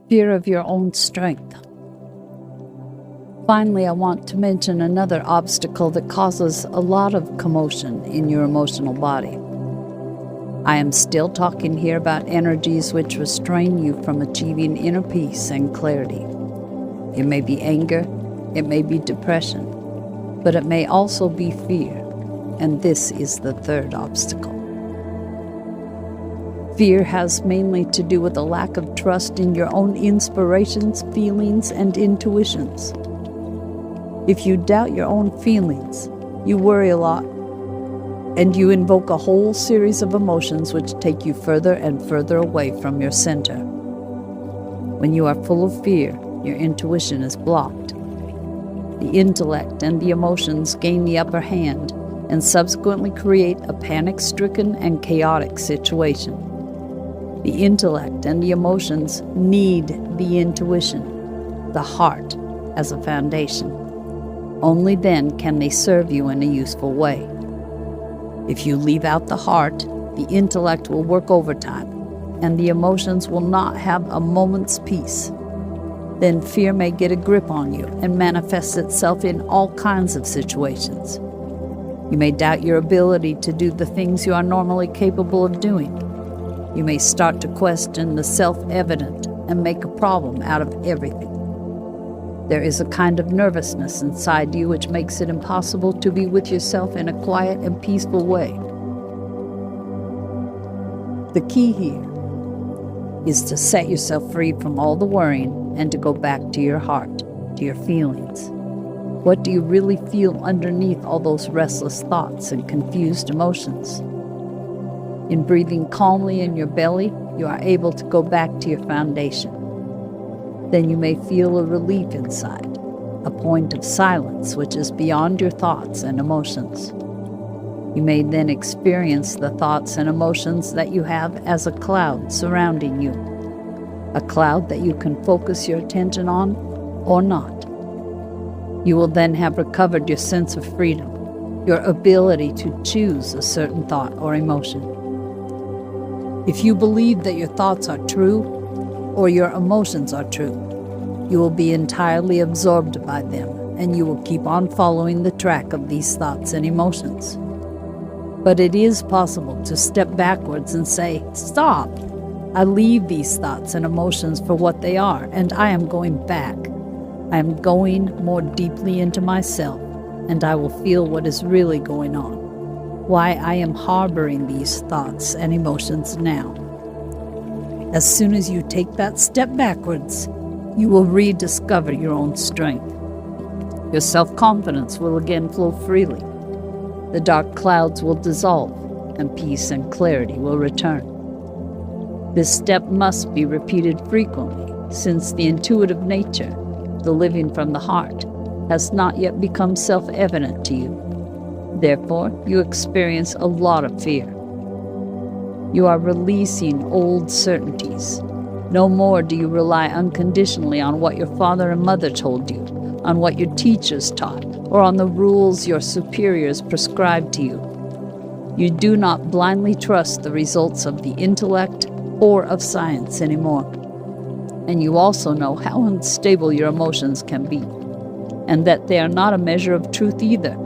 Fear of your own strength. Finally, I want to mention another obstacle that causes a lot of commotion in your emotional body. I am still talking here about energies which restrain you from achieving inner peace and clarity. It may be anger, it may be depression, but it may also be fear, and this is the third obstacle. Fear has mainly to do with a lack of trust in your own inspirations, feelings, and intuitions. If you doubt your own feelings, you worry a lot, and you invoke a whole series of emotions which take you further and further away from your center. When you are full of fear, your intuition is blocked. The intellect and the emotions gain the upper hand and subsequently create a panic-stricken and chaotic situation. The intellect and the emotions need the intuition, the heart, as a foundation. Only then can they serve you in a useful way. If you leave out the heart, the intellect will work overtime, and the emotions will not have a moment's peace. Then fear may get a grip on you and manifest itself in all kinds of situations. You may doubt your ability to do the things you are normally capable of doing. You may start to question the self-evident and make a problem out of everything. There is a kind of nervousness inside you which makes it impossible to be with yourself in a quiet and peaceful way. The key here is to set yourself free from all the worrying and to go back to your heart, to your feelings. What do you really feel underneath all those restless thoughts and confused emotions? In breathing calmly in your belly, you are able to go back to your foundation. Then you may feel a relief inside, a point of silence which is beyond your thoughts and emotions. You may then experience the thoughts and emotions that you have as a cloud surrounding you, a cloud that you can focus your attention on or not. You will then have recovered your sense of freedom, your ability to choose a certain thought or emotion. If you believe that your thoughts are true, or your emotions are true, you will be entirely absorbed by them, and you will keep on following the track of these thoughts and emotions. But it is possible to step backwards and say, "Stop! I leave these thoughts and emotions for what they are, and I am going back. I am going more deeply into myself, and I will feel what is really going on, why I am harboring these thoughts and emotions now." As soon as you take that step backwards, you will rediscover your own strength. Your self-confidence will again flow freely. The dark clouds will dissolve, and peace and clarity will return. This step must be repeated frequently, since the intuitive nature, the living from the heart, has not yet become self-evident to you. Therefore, you experience a lot of fear. You are releasing old certainties. No more do you rely unconditionally on what your father and mother told you, on what your teachers taught, or on the rules your superiors prescribed to you. You do not blindly trust the results of the intellect or of science anymore. And you also know how unstable your emotions can be, and that they are not a measure of truth either.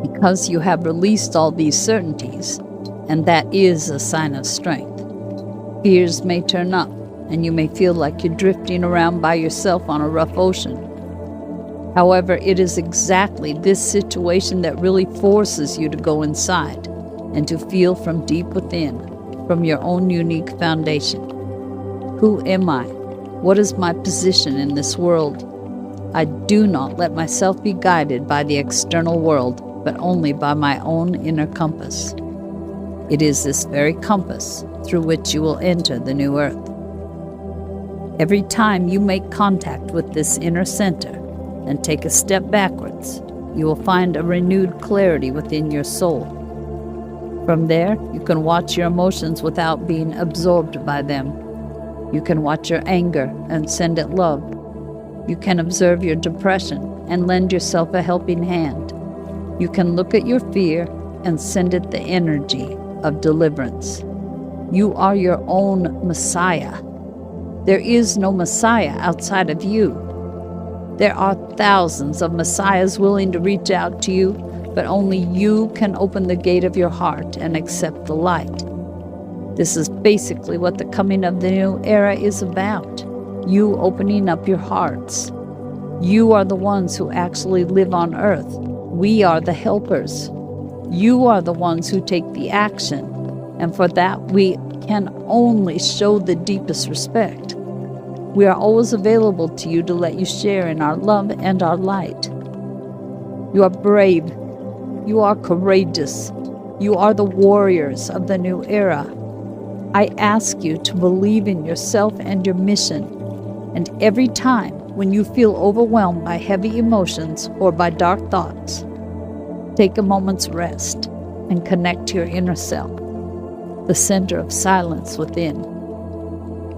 Because you have released all these certainties, and that is a sign of strength, fears may turn up, and you may feel like you're drifting around by yourself on a rough ocean. However, it is exactly this situation that really forces you to go inside and to feel from deep within, from your own unique foundation. Who am I? What is my position in this world? I do not let myself be guided by the external world, but only by my own inner compass. It is this very compass through which you will enter the new earth. Every time you make contact with this inner center and take a step backwards, you will find a renewed clarity within your soul. From there, you can watch your emotions without being absorbed by them. You can watch your anger and send it love. You can observe your depression and lend yourself a helping hand. You can look at your fear and send it the energy of deliverance. You are your own Messiah. There is no Messiah outside of you. There are thousands of Messiahs willing to reach out to you, but only you can open the gate of your heart and accept the light. This is basically what the coming of the new era is about. You opening up your hearts. You are the ones who actually live on earth. We are the helpers. You are the ones who take the action, and for that we can only show the deepest respect. We are always available to you to let you share in our love and our light. You are brave. You are courageous. You are the warriors of the new era. I ask you to believe in yourself and your mission, and every time when you feel overwhelmed by heavy emotions or by dark thoughts, take a moment's rest and connect to your inner self, the center of silence within.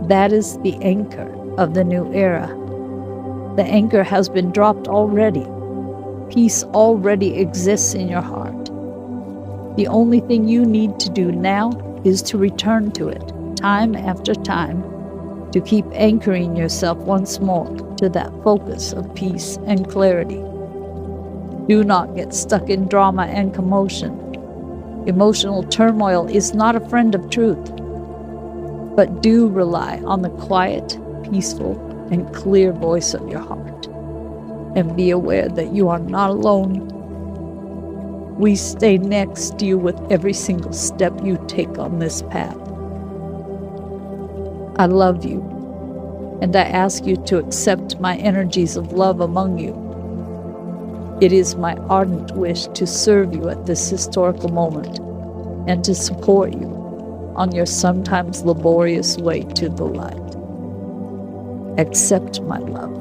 That is the anchor of the new era. The anchor has been dropped already. Peace already exists in your heart. The only thing you need to do now is to return to it, time after time, to keep anchoring yourself once more to that focus of peace and clarity. Do not get stuck in drama and commotion. Emotional turmoil is not a friend of truth, but do rely on the quiet, peaceful, and clear voice of your heart, and be aware that you are not alone. We stay next to you with every single step you take on this path. I love you, and I ask you to accept my energies of love among you. It is my ardent wish to serve you at this historical moment and to support you on your sometimes laborious way to the light. Accept my love.